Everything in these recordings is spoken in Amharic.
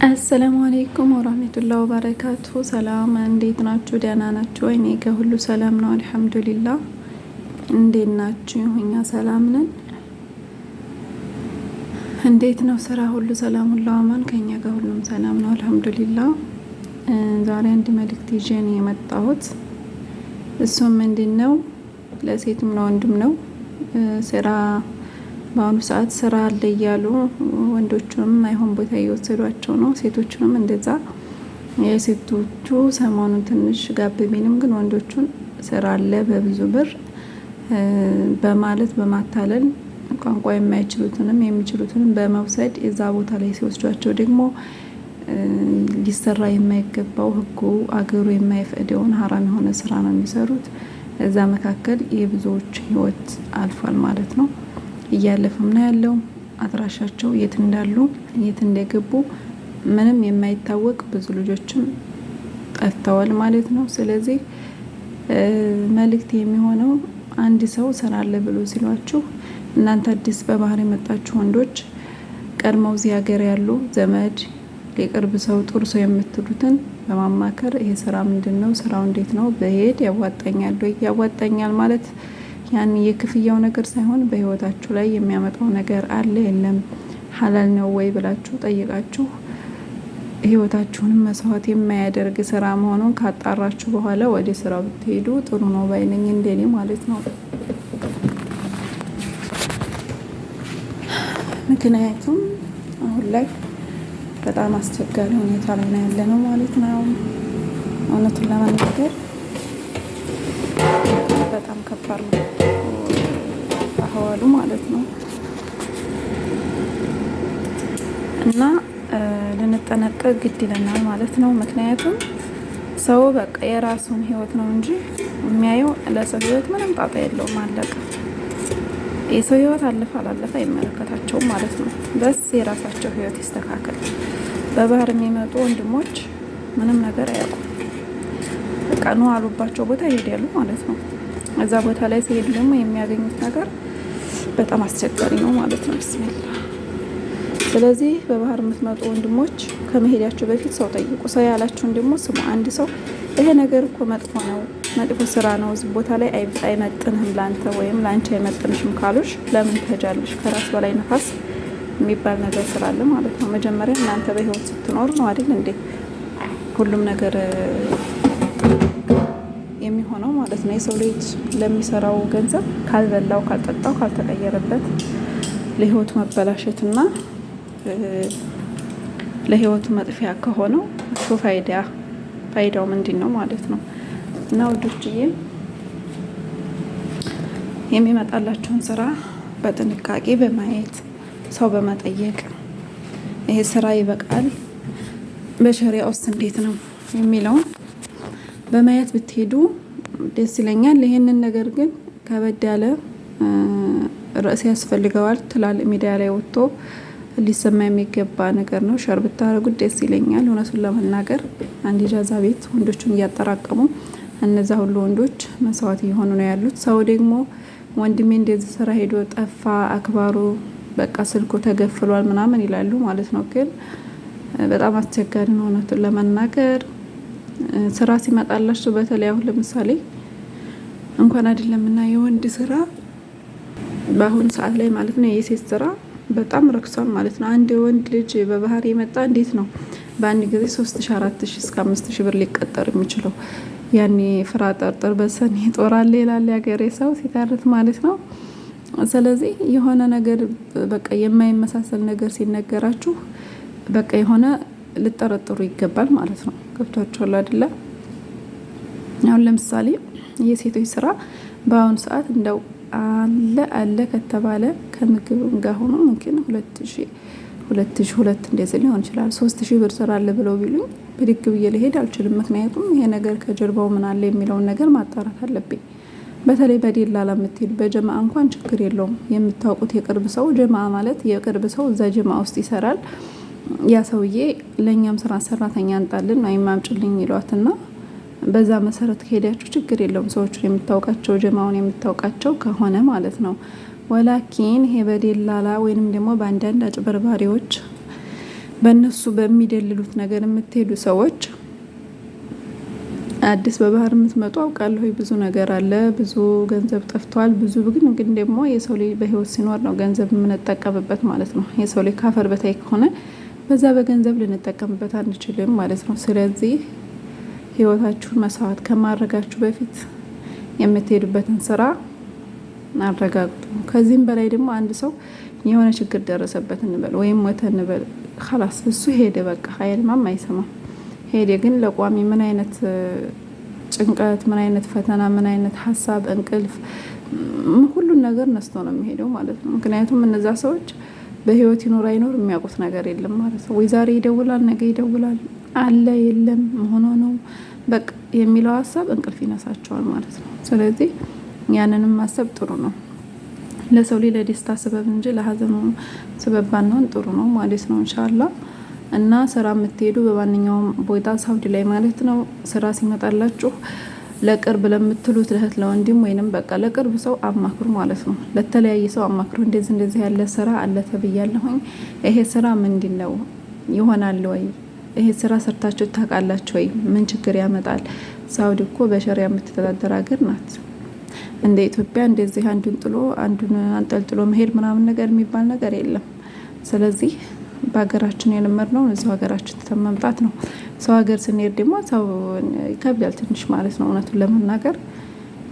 አሰላሙ አለይኩም ወራህመቱላሂ ወበረካቱ። ሰላም እንዴት ናችሁ? ደህና ናችሁ? እኔ ከሁሉ ሰላም ነው አልሐምዱሊላህ። እንዴት ናችሁ? እኛ ሰላም ነን። እንዴት ነው ስራ? ሁሉ ሰላም፣ ሁሉ አማን? ከኛ ጋር ሁሉም ሰላም ነው አልሐምዱሊላህ። ዛሬ አንድ መልእክት ይዤ ነው የመጣሁት። እሱም ምንድነው ለሴትም ለወንድም ነው። ስራ በአሁኑ ሰዓት ስራ አለ እያሉ ወንዶቹንም አይሆን ቦታ እየወሰዷቸው ነው፣ ሴቶቹንም እንደዛ። የሴቶቹ ሰሞኑን ትንሽ ጋብ ቢልም ግን ወንዶቹን ስራ አለ በብዙ ብር በማለት በማታለል ቋንቋ የማይችሉትንም የሚችሉትንም በመውሰድ እዛ ቦታ ላይ ሲወስዷቸው ደግሞ ሊሰራ የማይገባው ህጉ አገሩ የማይፈቅደውን ሀራም የሆነ ስራ ነው የሚሰሩት። እዛ መካከል የብዙዎች ህይወት አልፏል ማለት ነው። እያለፈም ነው ያለው። አድራሻቸው የት እንዳሉ የት እንደገቡ ምንም የማይታወቅ ብዙ ልጆችም ጠፍተዋል ማለት ነው። ስለዚህ መልእክት የሚሆነው አንድ ሰው ስራ አለ ብሎ ሲሏችሁ እናንተ አዲስ በባህር የመጣችሁ ወንዶች ቀድመው እዚህ ሀገር ያሉ ዘመድ የቅርብ ሰው ጥሩ ሰው የምትሉትን በማማከር ይሄ ስራ ምንድነው፣ ስራው እንዴት ነው፣ በሄድ ያዋጣኛል ወይ? ያዋጣኛል ማለት ያን የክፍያው ነገር ሳይሆን በህይወታችሁ ላይ የሚያመጣው ነገር አለ የለም፣ ሀላል ነው ወይ ብላችሁ ጠይቃችሁ ህይወታችሁንም መስዋዕት የማያደርግ ስራ መሆኑን ካጣራችሁ በኋላ ወደ ስራው ብትሄዱ ጥሩ ነው ባይነኝ፣ እንደኔ ማለት ነው። ምክንያቱም አሁን ላይ በጣም አስቸጋሪ ሁኔታ ላይ ያለ ነው ማለት ነው። እውነቱን ለመናገር በጣም ከባድ ነው አህዋሉ ማለት ነው። እና ልንጠነቀቅ ግድ ይለናል ማለት ነው። ምክንያቱም ሰው በቃ የራሱን ህይወት ነው እንጂ የሚያየው ለሰው ህይወት ምንም ጣጣ የለውም። አለቀ። የሰው ህይወት አለፈ አላለፈ አይመለከታቸውም ማለት ነው። በስ የራሳቸው ህይወት ይስተካከል። በባህር የሚመጡ ወንድሞች ምንም ነገር አያውቁም። በቃ ነው አሉባቸው ቦታ ይሄዳሉ ማለት ነው። እዛ ቦታ ላይ ሲሄዱ ደግሞ የሚያገኙት ነገር በጣም አስቸጋሪ ነው ማለት ነው። ብስሚላ። ስለዚህ በባህር የምትመጡ ወንድሞች ከመሄዳቸው በፊት ሰው ጠይቁ። ሰው ያላችሁን ደግሞ ስሙ። አንድ ሰው ይሄ ነገር እኮ መጥፎ ነው፣ መጥፎ ስራ ነው፣ እዚህ ቦታ ላይ አይመጥንህም ላንተ ወይም ላንቺ አይመጥንሽም ካሉሽ ለምን ትሄጃለሽ? ከራስ በላይ ነፋስ የሚባል ነገር ስላለ ማለት ነው። መጀመሪያ እናንተ በህይወት ስትኖሩ ነው አይደል እንዴ ሁሉም ነገር የሚሆነው ማለት ነው። የሰው ልጅ ለሚሰራው ገንዘብ ካልበላው፣ ካልጠጣው፣ ካልተቀየረበት ለህይወቱ መበላሸትና ለህይወቱ መጥፊያ ከሆነው ፋይዳው ምንድን ነው ማለት ነው። እና ውዶችዬ የሚመጣላችሁን ስራ በጥንቃቄ በማየት ሰው በመጠየቅ ይሄ ስራ ይበቃል በሸሪዓ ውስጥ እንዴት ነው የሚለውን በማየት ብትሄዱ ደስ ይለኛል። ይሄንን ነገር ግን ከበድ ያለ ርዕስ ያስፈልገዋል። ትላልቅ ሚዲያ ላይ ወጥቶ ሊሰማ የሚገባ ነገር ነው። ሸር ብታረጉት ደስ ይለኛል። እውነቱን ለመናገር አንድ ኢጃዛ ቤት ወንዶችን እያጠራቀሙ እነዛ ሁሉ ወንዶች መስዋዕት እየሆኑ ነው ያሉት። ሰው ደግሞ ወንድሜ እንደዚህ ስራ ሄዶ ጠፋ፣ አክባሩ በቃ ስልኩ ተገፍሏል ምናምን ይላሉ ማለት ነው። ግን በጣም አስቸጋሪ ነው እውነቱን ለመናገር። ስራ ሲመጣላችሁ በተለይ አሁን ለምሳሌ እንኳን አይደለም እና የወንድ ስራ በአሁኑ ሰዓት ላይ ማለት ነው የሴት ስራ በጣም ረክሷል ማለት ነው። አንድ ወንድ ልጅ በባህር የመጣ እንዴት ነው በአንድ ጊዜ 3000 4000 እስከ 5000 ብር ሊቀጠር የሚችለው? ያኔ ፍራ ጠርጥር በሰኔ ጦራል ይላል ያገሬ ሰው ሲታርት ማለት ነው። ስለዚህ የሆነ ነገር በቃ የማይመሳሰል ነገር ሲነገራችሁ በቃ የሆነ ልጠረጥሩ ይገባል ማለት ነው። ገብቷችኋል አይደለ? አሁን ለምሳሌ የሴቶች ስራ በአሁኑ ሰዓት እንደው አለ ከተባለ ከምግብ ጋር ሆኖ ሙምኪን 2002 እንደዚህ ሊሆን ይችላል። 3000 ብር ስራ አለ ብለው ቢሉኝ ብድግ ብዬ ልሄድ አልችልም። ምክንያቱም ይሄ ነገር ከጀርባው ምን አለ የሚለውን ነገር ማጣራት አለብኝ። በተለይ በደላላ የምትሄዱ በጀማዓ እንኳን ችግር የለውም። የምታውቁት የቅርብ ሰው ጀማዓ ማለት የቅርብ ሰው እዛ ጀማዓ ውስጥ ይሰራል። ያ ሰውዬ ለእኛም ስራ ሰራተኛ አንጣልን ወይም አምጭልኝ ይሏትና በዛ መሰረት ከሄዳችሁ ችግር የለውም። ሰዎቹን የምታውቃቸው ጀማውን የምታውቃቸው ከሆነ ማለት ነው። ወላኪን ይሄ በደላላ ወይንም ደግሞ በአንዳንድ አጭበርባሪዎች በእነሱ በሚደልሉት ነገር የምትሄዱ ሰዎች አዲስ በባህር የምትመጡ አውቃለሁ ብዙ ነገር አለ፣ ብዙ ገንዘብ ጠፍቷል። ግን ደግሞ የሰው ልጅ በህይወት ሲኖር ነው ገንዘብ የምንጠቀምበት ማለት ነው። የሰው ልጅ ካፈር በታይ ከሆነ በዛ በገንዘብ ልንጠቀምበት አንችልም ማለት ነው። ስለዚህ ህይወታችሁን መስዋዕት ከማድረጋችሁ በፊት የምትሄዱበትን ስራ አረጋግጡ። ከዚህም በላይ ደግሞ አንድ ሰው የሆነ ችግር ደረሰበት እንበል ወይም ሞተ እንበል፣ خلاص እሱ ሄደ በቃ አይልማም አይሰማም ሄደ። ግን ለቋሚ ምን አይነት ጭንቀት፣ ምን አይነት ፈተና፣ ምን አይነት ሀሳብ፣ እንቅልፍ፣ ሁሉን ነገር ነስቶ ነው የሚሄደው ማለት ነው። ምክንያቱም እነዛ ሰዎች በህይወት ይኖር አይኖር የሚያውቁት ነገር የለም ማለት ነው። ወይ ዛሬ ይደውላል፣ ነገ ይደውላል፣ አለ የለም ሆኖ ነው በቃ የሚለው ሀሳብ እንቅልፍ ይነሳቸዋል ማለት ነው። ስለዚህ ያንንም ማሰብ ጥሩ ነው። ለሰው ልጅ ለደስታ ሰበብ እንጂ ለሀዘኑ ሰበብ ባንሆን ጥሩ ነው ማለት ነው ኢንሻአላህ። እና ስራ የምትሄዱ በማንኛውም ቦታ ሳውዲ ላይ ማለት ነው ስራ ሲመጣላችሁ ለቅርብ ለምትሉት ለእህት ለወንድም ወይንም በቃ ለቅርብ ሰው አማክሩ ማለት ነው። ለተለያየ ሰው አማክሩ። እንደዚህ ያለ ስራ አለ ተብያለሁኝ፣ ይሄ ስራ ምንድነው ይሆናል ወይ? ይሄ ስራ ሰርታችሁ ታውቃላችሁ ወይ? ምን ችግር ያመጣል? ሳውዲ እኮ በሸሪያ የምትተዳደር ሀገር ናት። እንደ ኢትዮጵያ እንደዚህ አንዱን ጥሎ አንዱን አንጠልጥሎ መሄድ ምናምን ነገር የሚባል ነገር የለም። ስለዚህ በሀገራችን የለመድነው እዚሁ ሀገራችን ትተን መምጣት ነው። ሰው ሀገር ስንሄድ ደግሞ ሰው ይከብዳል ትንሽ ማለት ነው። እውነቱን ለመናገር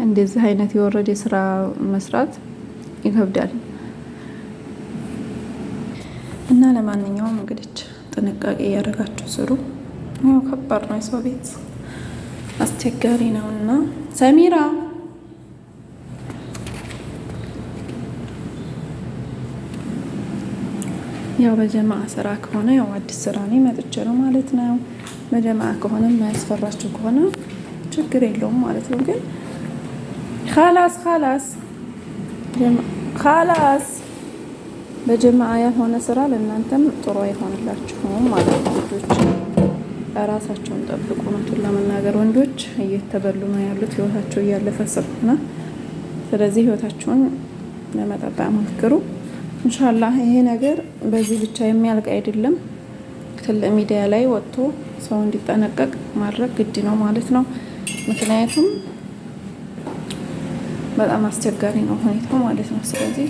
እንደዚህ አይነት የወረደ ስራ መስራት ይከብዳል። እና ለማንኛውም እንግዲህ ጥንቃቄ እያደረጋችሁ ስሩ። ያው ከባድ ነው፣ የሰው ቤት አስቸጋሪ ነው። እና ሰሚራ ያው በጀማዓ ስራ ከሆነ ያው አዲስ ስራ ነው መጥቼ ነው ማለት ነው። በጀማዓ ከሆነ የማያስፈራችሁ ከሆነ ችግር የለውም ማለት ነው። ግን ኻላስ በጀማዓ ያልሆነ ስራ ለእናንተም ጥሩ አይሆንላችሁም ማለት ነው። ልጆች ራሳቸውን ጠብቁ። እውነቱን ለመናገር ወንዶች እየተበሉ ነው ያሉት፣ ህይወታቸው እያለፈ ስለሆነ ስለዚህ ህይወታቸውን ለመጠበቅ ሞክሩ። ኢንሻአላህ ይሄ ነገር በዚህ ብቻ የሚያልቅ አይደለም። ትልቅ ሚዲያ ላይ ወጥቶ ሰው እንዲጠነቀቅ ማድረግ ግድ ነው ማለት ነው። ምክንያቱም በጣም አስቸጋሪ ነው ሁኔታው ማለት ነው። ስለዚህ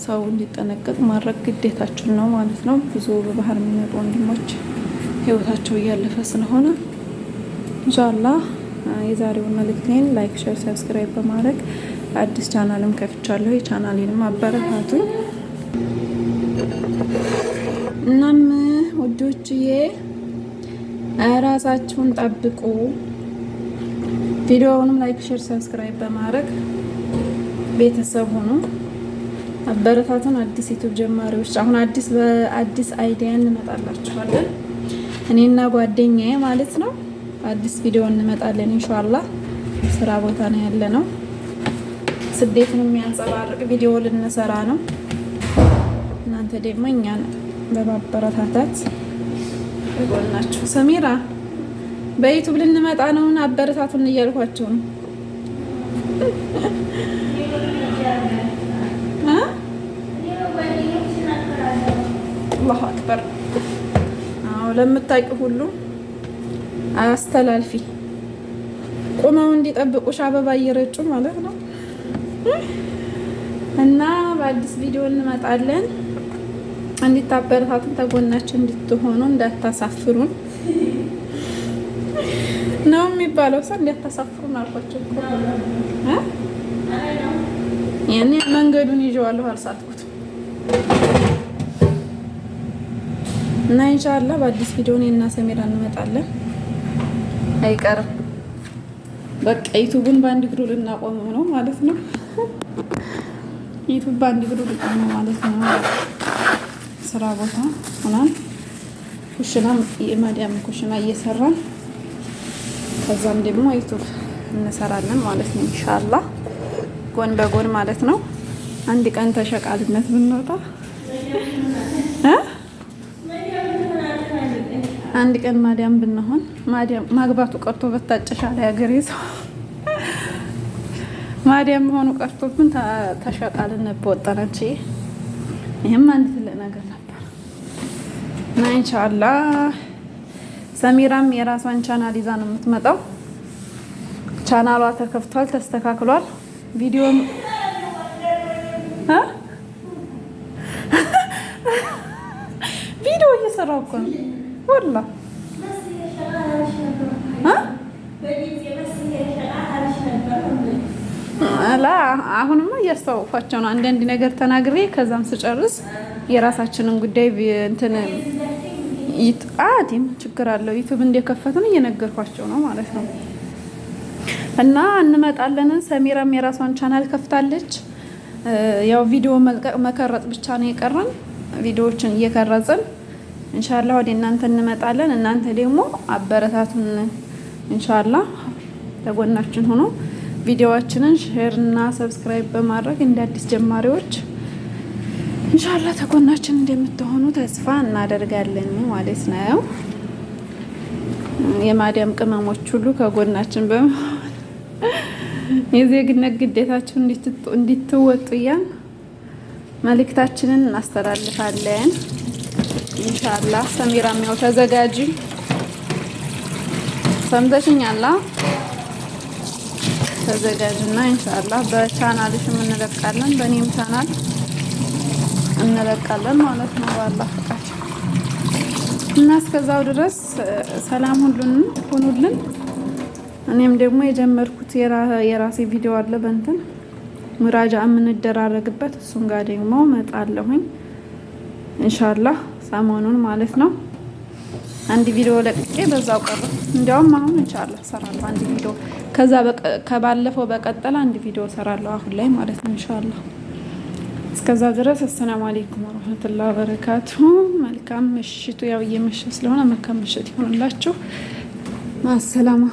ሰው እንዲጠነቀቅ ማድረግ ግዴታችን ነው ማለት ነው። ብዙ በባህር የሚመጡ ወንድሞች ህይወታቸው እያለፈ ስለሆነ ኢንሻአላህ የዛሬውን መልእክቴን ላይክ፣ ሼር፣ ሰብስክራይብ በማድረግ አዲስ ቻናልም ከፍቻለሁ። የቻናሌንም አበረታቱኝ። እናም ውዶችዬ ራሳችሁን ጠብቁ። ቪዲዮውንም ላይክ፣ ሼር፣ ሰብስክራይብ በማድረግ ቤተሰብ ሁኑ። አበረታቱን። አዲስ ዩቲዩብ ጀማሪዎች አሁን በአዲስ አይዲያ እንመጣላችኋለን። እኔና ጓደኛዬ ማለት ነው አዲስ ቪዲዮ እንመጣለን ኢንሻአላህ። ስራ ቦታ ነው ያለ ነው። ስደትን የሚያንጸባርቅ ቪዲዮ ልንሰራ ነው። እናንተ ደግሞ እኛን በማበረታታት ጎናችሁ። ሰሚራ በዩቲዩብ ልንመጣ ነው፣ አበረታቱን እያልኳቸው ነው። አላሁ አክበር። አዎ ለምታውቂ ሁሉ አስተላልፊ። ቁመው እንዲጠብቁሽ አበባ እየረጩ ማለት ነው። እና በአዲስ ቪዲዮ እንመጣለን። እንድታበረታቱን ተጎናችን እንድትሆኑ እንዳታሳፍሩን ነው የሚባለው። ሰው እንዳታሳፍሩን አልኳቸው እኮ ያኔ መንገዱን ይዤዋለሁ አልሳትኩት። እና ኢንሻአላህ በአዲስ ቪዲዮ እኔና ሰሚራ እንመጣለን። አይቀርም። በቃ ዩቲዩብን በአንድ እግሩ ልናቆመው ነው ማለት ነው። ዩቲዩብ በአንድ እግሩ ልቆም ነው ማለት ነው። ስራ ቦታ ሆናን ኩሽናም የማዲያም ኩሽና እየሰራን ከዛም ደግሞ ዩቲዩብ እንሰራለን ማለት ነው ኢንሻአላህ ጎን በጎን ማለት ነው። አንድ ቀን ተሸቃልነት ብንወጣ አንድ ቀን ማዲያም ብንሆን ማዲያም ማግባቱ ቀርቶ በታጨሻ ላይ ሀገሬ ሰው ማዲያም መሆኑ ቀርቶብን ተሸቃልነት በወጣናች። ይሄም አንድ ትልቅ ነገር ነበር። እና ኢንሻአላህ ሰሚራም የራሷን ቻናል ይዛ ነው የምትመጣው። ቻናሏ ተከፍቷል፣ ተስተካክሏል። ቪዲዮም ቪዲዮ እየሰራሁ እኮ ነው ወላ ላ አሁንማ እያስተዋወቅኳቸው ነው። አንዳንድ ነገር ተናግሬ ከዛም ስጨርስ የራሳችንን ጉዳይ እንትን ይጣዲም ችግር አለው ዩቲዩብ እንደከፈትን እየነገርኳቸው ነው ማለት ነው። እና እንመጣለን። ሰሚራም የራሷን ቻናል ከፍታለች። ያው ቪዲዮ መልቀቅ መከረጥ ብቻ ነው የቀረን። ቪዲዮዎችን እየከረጽን ኢንሻአላህ ወደ እናንተ እንመጣለን። እናንተ ደግሞ አበረታቱን ኢንሻአላህ። ተጎናችን ሆኖ ቪዲዮዋችንን ሼር እና ሰብስክራይብ በማድረግ እንደ አዲስ ጀማሪዎች ኢንሻአላህ ተጎናችን እንደምትሆኑ ተስፋ እናደርጋለን ማለት ነው። የማዲያም ቅመሞች ሁሉ ከጎናችን በመሆን የዜግነት ግዴታችሁን እንድትወጡ ያን መልእክታችንን እናስተላልፋለን ኢንሻአላህ። ሰሚራም ያው ተዘጋጂ፣ ሰምተሽኛል? ተዘጋጅና ኢንሻአላህ በቻናልሽም እንለቃለን፣ በእኔም ቻናል እንለቃለን ማለት ነው በአላህ ፍቃድ። እና እስከዛው ድረስ ሰላም ሁኑልን። እኔም ደግሞ የጀመርኩት የራሴ ቪዲዮ አለ በእንትን ሙራጃ የምንደራረግበት እሱን ጋር ደግሞ መጣለሁኝ ኢንሻአላህ ሰሞኑን ማለት ነው። አንድ ቪዲዮ ለቅቄ በዛው ቀረ። እንዲያውም አሁን ኢንሻአላህ ሰራለሁ አንድ ቪዲዮ፣ ከዛ ከባለፈው በቀጠለ አንድ ቪዲዮ ሰራለሁ አሁን ላይ ማለት ነው ኢንሻአላህ። እስከዛ ድረስ አሰላሙ አለይኩም ወራህመቱላሂ ወበረካቱ። መልካም ምሽቱ። ያው እየመሸ ስለሆነ መልካም ምሽት ይሁንላችሁ። ማሰላማ